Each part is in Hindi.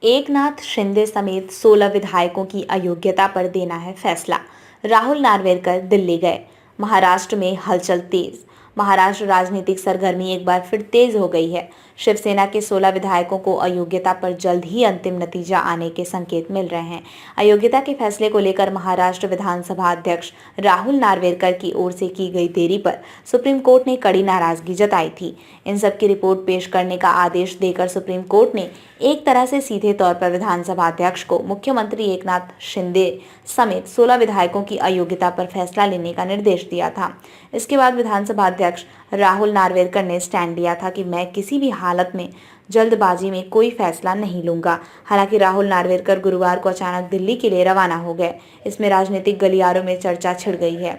एकनाथ शिंदे समेत 16 विधायकों की अयोग्यता पर देना है फैसला। राहुल नार्वेकर दिल्ली गए। महाराष्ट्र में हलचल तेज। महाराष्ट्र राजनीतिक सरगर्मी एक बार फिर तेज हो गई है। शिवसेना के 16 विधायकों को अयोग्यता पर जल्द ही अंतिम नतीजा आने के संकेत मिल रहे हैं। अयोग्यता के फैसले को लेकर महाराष्ट्र विधानसभा अध्यक्ष राहुल नार्वेकर की ओर से की गई देरी पर सुप्रीम कोर्ट ने कड़ी नाराजगी जताई थी। इन सब की रिपोर्ट पेश करने का आदेश देकर सुप्रीम कोर्ट ने एक तरह से सीधे तौर पर विधानसभा अध्यक्ष को मुख्यमंत्री एकनाथ शिंदे समेत 16 विधायकों की अयोग्यता पर फैसला लेने का निर्देश दिया था। इसके बाद विधानसभा अध्यक्ष राहुल नार्वेकर ने स्टैंड लिया था कि मैं किसी भी हालत में जल्दबाजी में कोई फैसला नहीं लूंगा। हालांकि राहुल नार्वेकर गुरुवार को अचानक दिल्ली के लिए रवाना हो गए। इसमें राजनीतिक गलियारों में चर्चा छिड़ गई है।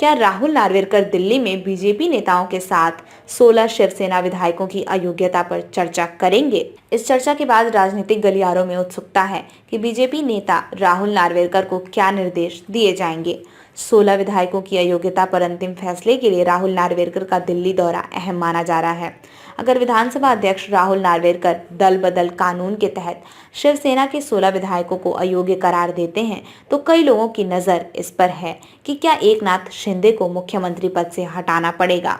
क्या राहुल नार्वेकर दिल्ली में बीजेपी नेताओं के साथ 16 शिवसेना विधायकों की अयोग्यता पर चर्चा करेंगे? इस चर्चा के बाद राजनीतिक गलियारों में उत्सुकता है कि बीजेपी नेता राहुल नार्वेकर को क्या निर्देश दिए जाएंगे। 16 विधायकों की अयोग्यता पर अंतिम फैसले के लिए राहुल नार्वेकर का दिल्ली दौरा अहम माना जा रहा है। अगर विधानसभा अध्यक्ष राहुल नार्वेकर दल बदल कानून के तहत शिवसेना के 16 विधायकों को अयोग्य करार देते हैं तो कई लोगों की नजर इस पर है कि क्या एकनाथ शिंदे को मुख्यमंत्री पद से हटाना पड़ेगा।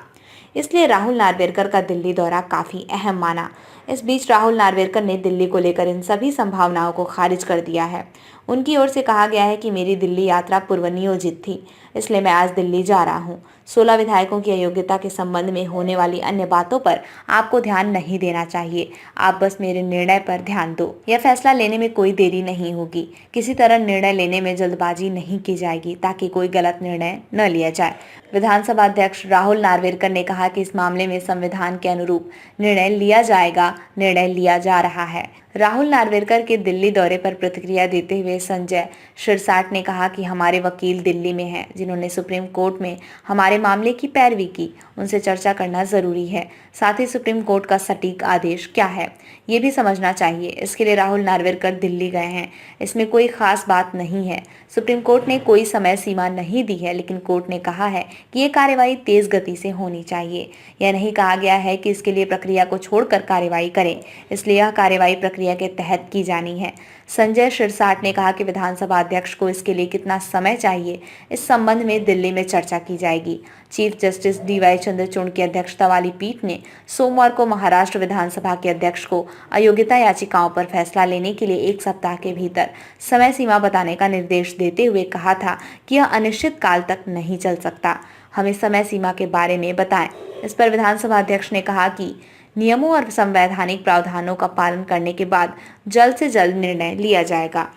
इसलिए राहुल नार्वेकर का दिल्ली दौरा काफी अहम माना। इस बीच राहुल नार्वेकर ने दिल्ली को लेकर इन सभी संभावनाओं को खारिज कर दिया है। उनकी ओर से कहा गया है कि मेरी दिल्ली यात्रा पूर्व नियोजित थी, इसलिए मैं आज दिल्ली जा रहा हूं। 16 विधायकों की अयोग्यता के संबंध में होने वाली अन्य बातों पर आपको ध्यान नहीं देना चाहिए। आप बस मेरे निर्णय पर ध्यान दो। यह फैसला लेने में कोई देरी नहीं होगी। किसी तरह निर्णय लेने में जल्दबाजी नहीं की जाएगी ताकि कोई गलत निर्णय न लिया जाए। विधानसभा अध्यक्ष राहुल नार्वेकर ने कहा कि इस मामले में संविधान के अनुरूप निर्णय लिया जाएगा, निर्णय लिया जा रहा है। राहुल नार्वेकर के दिल्ली दौरे पर प्रतिक्रिया देते हुए संजय शिरसाट ने कहा कि हमारे वकील दिल्ली में हैं, जिन्होंने सुप्रीम कोर्ट में हमारे मामले की पैरवी की। उनसे चर्चा करना जरूरी है। साथ ही सुप्रीम कोर्ट का सटीक आदेश क्या है ये भी समझना चाहिए। इसके लिए राहुल नार्वेकर दिल्ली गए हैं। इसमें कोई खास बात नहीं है। सुप्रीम कोर्ट ने कोई समय सीमा नहीं दी है, लेकिन कोर्ट ने कहा है कि ये कार्यवाही तेज गति से होनी चाहिए। यह नहीं कहा गया है कि इसके लिए प्रक्रिया को छोड़कर कार्यवाही करें, इसलिए यह कार्यवाही प्रक्रिया के तहत की जानी है। संजय शिरसाट ने कहा कि विधानसभा अध्यक्ष को इसके लिए कितना समय चाहिए, इस संबंध में दिल्ली में चर्चा की जाएगी। चीफ जस्टिस DY चंद्रचूड़ की अध्यक्षता वाली पीठ ने सोमवार को महाराष्ट्र विधानसभा के अध्यक्ष को अयोग्यता याचिकाओं पर फैसला लेने के लिए 1 सप्ताह के भीतर समय सीमा बताने का निर्देश देते हुए कहा था कि यह अनिश्चित काल तक नहीं चल सकता। हमें समय सीमा के बारे में बताएं। इस पर विधानसभा अध्यक्ष ने कहा कि नियमों और संवैधानिक प्रावधानों का पालन करने के बाद जल्द से जल्द निर्णय लिया जाएगा।